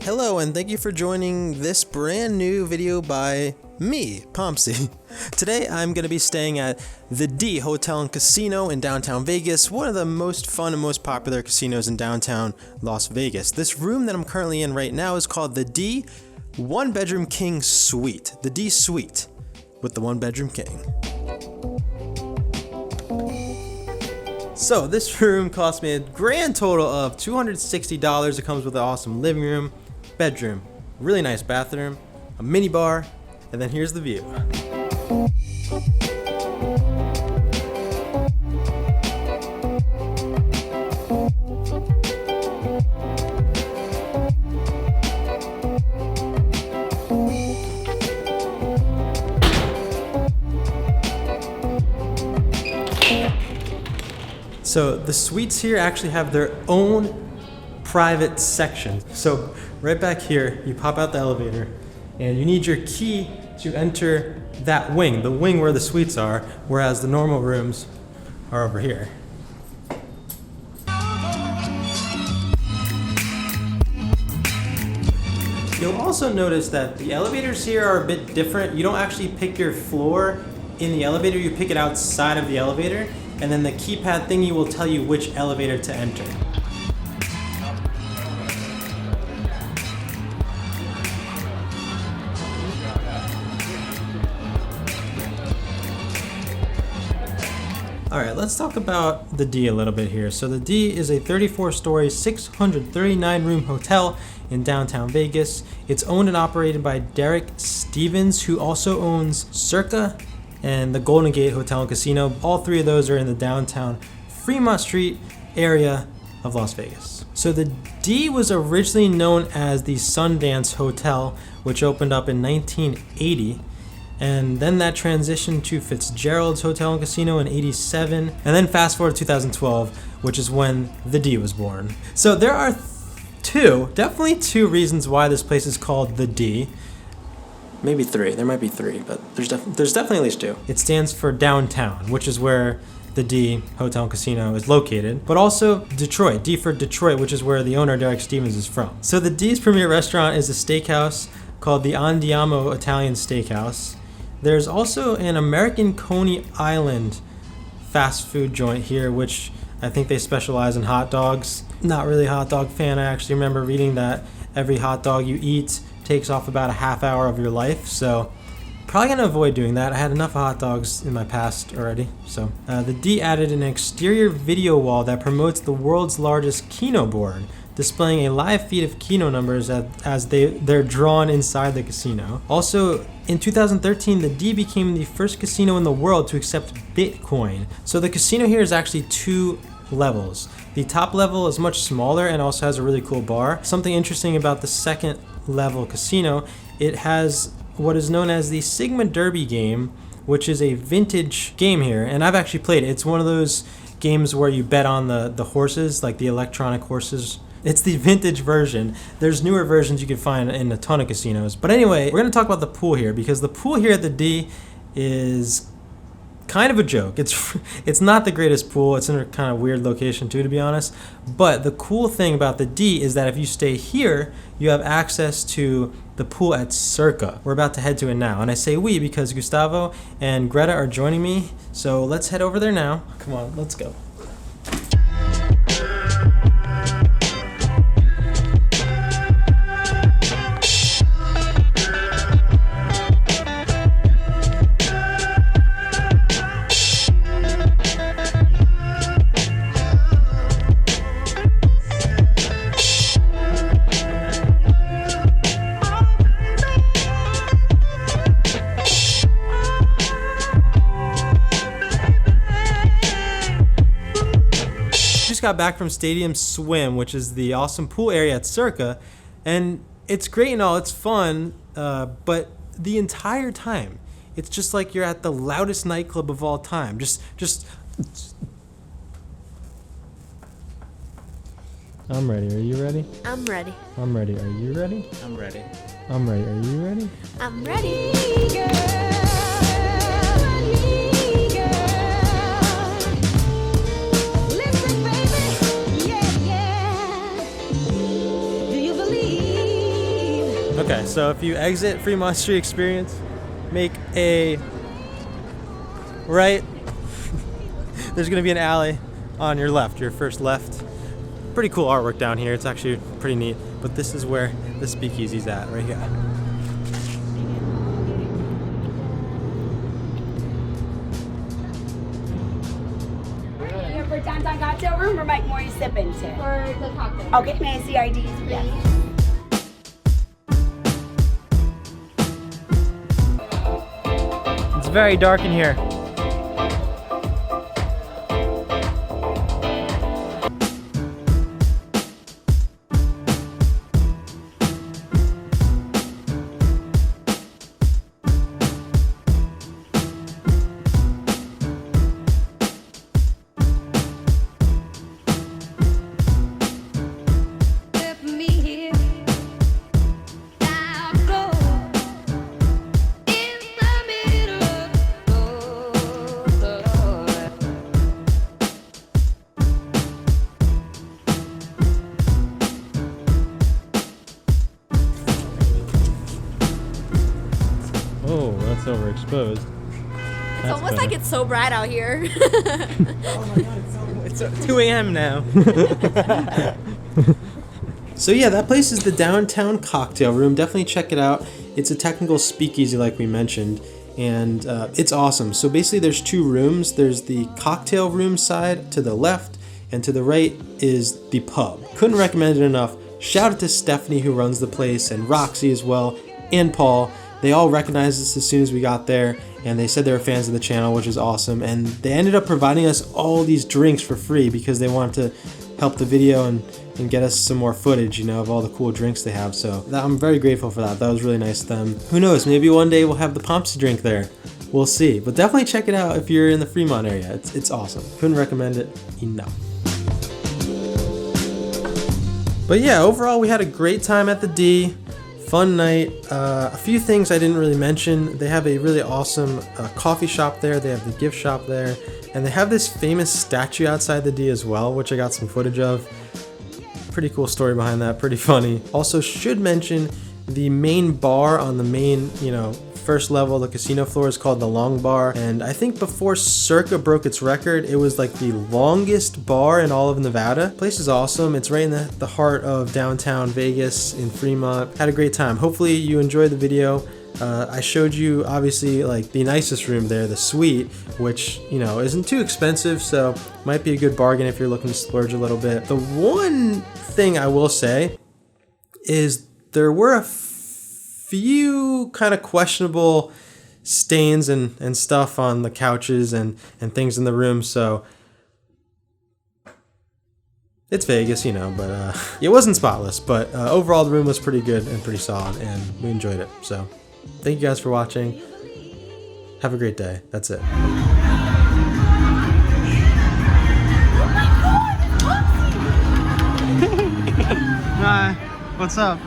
Hello, and thank you for joining this brand new video by me, Pompsie. Today I'm going to be staying at the D Hotel and Casino in downtown Vegas, one of the most fun and most popular casinos in downtown Las Vegas. This room that I'm currently in right now is called the D One Bedroom King Suite, the D Suite with the One Bedroom King. So this room cost me a grand total of $260. It comes with an awesome living room, bedroom, really nice bathroom, a mini bar, and then here's the view. So the suites here actually have their own private section. So right back here, you pop out the elevator and you need your key to enter that wing, the wing where the suites are, whereas the normal rooms are over here. You'll also notice that the elevators here are a bit different. You don't actually pick your floor in the elevator, you pick it outside of the elevator, and then the keypad thingy will tell you which elevator to enter. Alright, let's talk about the D a little bit here. So the D is a 34-story, 639-room hotel in downtown Vegas. It's owned and operated by Derek Stevens, who also owns Circa and the Golden Gate Hotel and Casino. All three of those are in the downtown Fremont Street area of Las Vegas. So the D was originally known as the Sundance Hotel, which opened up in 1980. And then that transitioned to Fitzgerald's Hotel and Casino in 87. And then fast forward to 2012, which is when the D was born. So there are definitely two reasons why this place is called the D. Maybe three, there might be three, but there's definitely at least two. It stands for downtown, which is where the D Hotel and Casino is located, but also Detroit, D for Detroit, which is where the owner, Derek Stevens, is from. So the D's premier restaurant is a steakhouse called the Andiamo Italian Steakhouse. There's also an American Coney Island fast food joint here, which I think they specialize in hot dogs. Not really a hot dog fan. I actually remember reading that every hot dog you eat takes off about a half hour of your life, so probably gonna avoid doing that. I had enough hot dogs in my past already. So the D added an exterior video wall that promotes the world's largest Keno board, displaying a live feed of Keno numbers as they're drawn inside the casino. Also, in 2013, the D became the first casino in the world to accept Bitcoin. So the casino here is actually two levels. The top level is much smaller and also has a really cool bar. Something interesting about the second level casino, it has what is known as the Sigma Derby game, which is a vintage game here, and I've actually played it. It's one of those games where you bet on the horses, like the electronic horses. It's the vintage version. There's newer versions you can find in a ton of casinos. But anyway, we're going to talk about the pool here, because the pool here at the D is kind of a joke. It's not the greatest pool. It's in a kind of weird location too, to be honest. But the cool thing about the D is that if you stay here, you have access to the pool at Circa. We're about to head to it now. And I say we because Gustavo and Greta are joining me. So let's head over there now. Come on, let's go. Got back from Stadium Swim, which is the awesome pool area at Circa, and it's great and all, it's fun, but the entire time it's just like you're at the loudest nightclub of all time. I'm ready. Are you ready? I'm ready. I'm ready. Are you ready? I'm ready. I'm ready. Are you ready? I'm ready. Listen, baby. Yeah, yeah. Do you believe? Okay, so if you exit Fremont Street Experience, make a right. There's gonna be an alley on your left, your first left. Pretty cool artwork down here. It's actually pretty neat. But this is where the speakeasy's at, right here. Here for downtown cocktail room or Mike Moore you sipping to? For the cocktail. Okay, may I see IDs, please? It's very dark in here. Oh, that's overexposed. It's almost like it's so bright out here. It's 2 a.m. now. So yeah, that place is the Downtown Cocktail Room. Definitely check it out. It's a technical speakeasy like we mentioned, and it's awesome. So basically there's two rooms. There's the cocktail room side to the left, and to the right is the pub. Couldn't recommend it enough. Shout out to Stephanie who runs the place, and Roxy as well, and Paul. They all recognized us as soon as we got there, and they said they were fans of the channel, which is awesome. And they ended up providing us all these drinks for free because they wanted to help the video and get us some more footage, you know, of all the cool drinks they have. So I'm very grateful for that. That was really nice of them. Who knows, maybe one day we'll have the Pompsie drink there. We'll see. But definitely check it out if you're in the Fremont area. It's awesome. Couldn't recommend it enough. But yeah, overall we had a great time at the D. Fun night. A few things I didn't really mention. They have a really awesome coffee shop there. They have the gift shop there. And they have this famous statue outside the D as well, which I got some footage of. Pretty cool story behind that. Pretty funny. Also should mention the main bar on the main, first level, the casino floor is called the Long Bar. And I think before Circa broke its record, it was like the longest bar in all of Nevada. The place is awesome. It's right in the heart of downtown Vegas in Fremont. Had a great time. Hopefully you enjoyed the video. I showed you obviously like the nicest room there, the suite, which isn't too expensive, so might be a good bargain if you're looking to splurge a little bit. The one thing I will say is there were a few kind of questionable stains and stuff on the couches and things in the room, so it's Vegas, but it wasn't spotless, but overall the room was pretty good and pretty solid, and we enjoyed it. So thank you guys for watching. Have a great day. That's it. Hi. What's up?